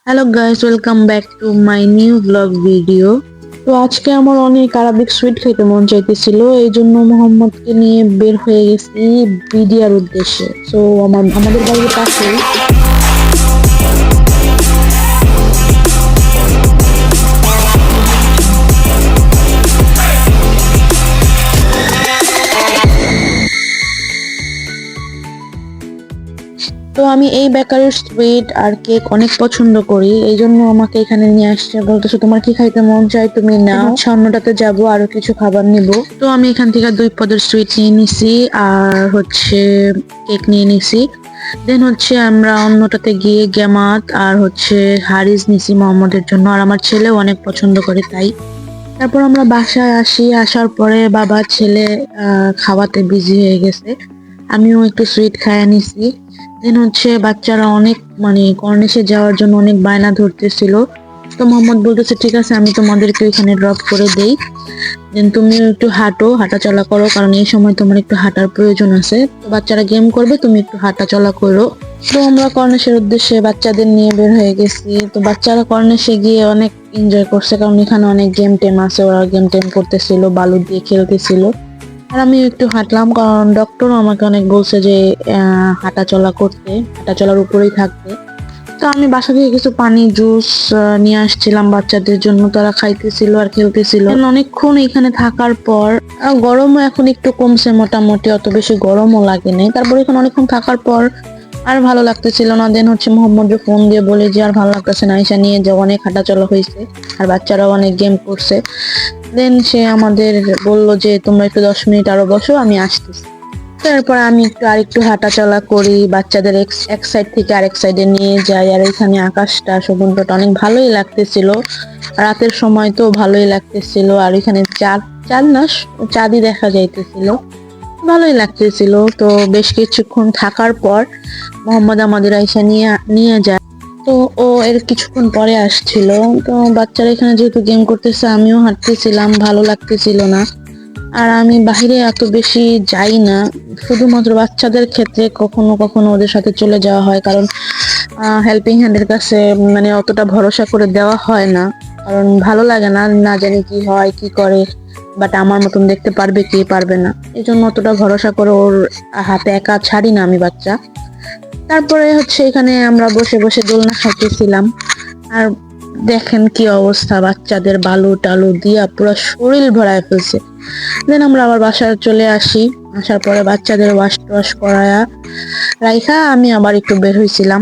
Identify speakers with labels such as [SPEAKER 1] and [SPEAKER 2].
[SPEAKER 1] Hello guys, welcome back to my new blog video. তো আজকে আমার অনেক আরবিক সুইট খেতে মন চাইতেছিল, এই জন্য মোহাম্মদকে নিয়ে বের হয়ে গেছি বিডিআর উদ্দেশ্যে। সো আমাদের বাড়ির পাশেই। তো আমি এই বেকারির সুইট আর কেক অনেক পছন্দ করি, এই জন্য আমাকে এখানে নিয়ে আসছে। বলতেছে তোমার কি খাইতে মন চাই তুমি নাও, অন্যটাতে যাবো আরো কিছু খাবার নিব। তো আমি এখান থেকে 2 পদের সুইট নিয়ে নিছি আর কেক নিয়ে নিছি। দেন আমরা অন্যটাতে গিয়ে গেমাত আর হারিস নিছি মোহাম্মদের জন্য, আর আমার ছেলেও অনেক পছন্দ করে তাই। তারপর আমরা বাসায় আসি, আসার পরে বাবা ছেলে খাওয়াতে বিজি হয়ে গেছে, আমিও একটু সুইট খাইয়া নিছি। দেন বাচ্চারা অনেক কর্নিশে যাওয়ার জন্য অনেক বায়না ধরতেছিল। তো মোহাম্মদ বলতেছে ঠিক আছে আমি তোমাদেরকে এখানে ড্রপ করে দেই, দেন তুমিও একটু হাঁটা চলা করো, কারণ এই সময় তোমার একটু হাঁটার প্রয়োজন আছে। তো বাচ্চারা গেম করবে, তুমি একটু হাঁটা চলা করো। তো আমরা কর্নিশের উদ্দেশ্যে বাচ্চাদের নিয়ে বের হয়ে গেছি। তো বাচ্চারা কর্নিশে গিয়ে অনেক এনজয় করছে, কারণ এখানে অনেক গেম টেম আছে, ওরা গেম টেম করতেছিল, বালু দিয়ে খেলতেছিল। আর আমি একটু হাঁটলাম, কারণ ডক্টর আমাকে অনেক বলছে যে হাঁটা চলা করতে, হাঁটা চলার উপরেই থাকতে। তো আমি বাসা থেকে কিছু পানি জুস নিয়ে আসছিলাম বাচ্চাদের জন্য, তারা খাইতেছিল আর খেলতেছিল। অনেকক্ষণ এখানে থাকার পর গরমও এখন একটু কমছে, মোটামুটি অত বেশি গরমও লাগে নাই। তারপর এখানে অনেকক্ষণ থাকার পর আর ভালো লাগতেছিল না। দেন মোহাম্মদ ফোন দিয়ে বলে যে আর ভালো লাগতেছে না, আয়সা নিয়ে যে অনেক হাঁটা চলা হয়েছে আর বাচ্চারাও অনেক গেম করছে। দেন সে আমাদের বললো যে তোমরা একটু 10 মিনিট আরো বসো, আমি আসতেছি। তারপর আমি আরেকটু হাঁটা চলা করি, বাচ্চাদের এক সাইড থেকে আরেক সাইডে নিয়ে যাই। আর এখানে আকাশটা, সমুদ্রটা অনেক ভালোই লাগতেছিল, রাতের সময় তো ভালোই লাগতেছিল। আর এখানে চাঁদ, চাঁদ না চাঁদই দেখা যাইতেছিল, ভালোই লাগতেছিল। তো বেশ কিছুক্ষণ থাকার পর মোহাম্মদ আমাদের আয়সা নিয়ে নিয়ে যায়। তো ও এর কিছুক্ষণ পরে আসছিল। তো বাচ্চারা এখানে যেহেতু গেম করতেছে, আমিও হাঁটতেছিলাম, ভালো লাগতেছিল না। আর আমি বাহিরে এত বেশি যাই না, শুধুমাত্র বাচ্চাদের ক্ষেত্রে কখনো কখনো ওদের সাথে চলে যাওয়া হয়, কারণ হেল্পিং হ্যান্ডের কাছে অতটা ভরসা করে দেওয়া হয় না, কারণ ভালো লাগে না, না জানি কি হয় কি করে, বাট আমার মতন দেখতে পারবে কি পারবে না, এই জন্য অতটা ভরসা করে ওর হাতে একা ছাড়ি না আমি বাচ্চা। তারপরে এখানে আমরা বসে বসে দোলনা খাইতেছিলাম। আর দেখেন কি অবস্থা, বাচ্চাদের বালু টালু দিয়া পুরো শরীর ভরায় ফেলছে। দেন আমরা আবার বাসায় চলে আসি, আসার পরে বাচ্চাদের ওয়াশ টোয়াশ করায়া রাইখা আমি আবার একটু বের হয়েছিলাম।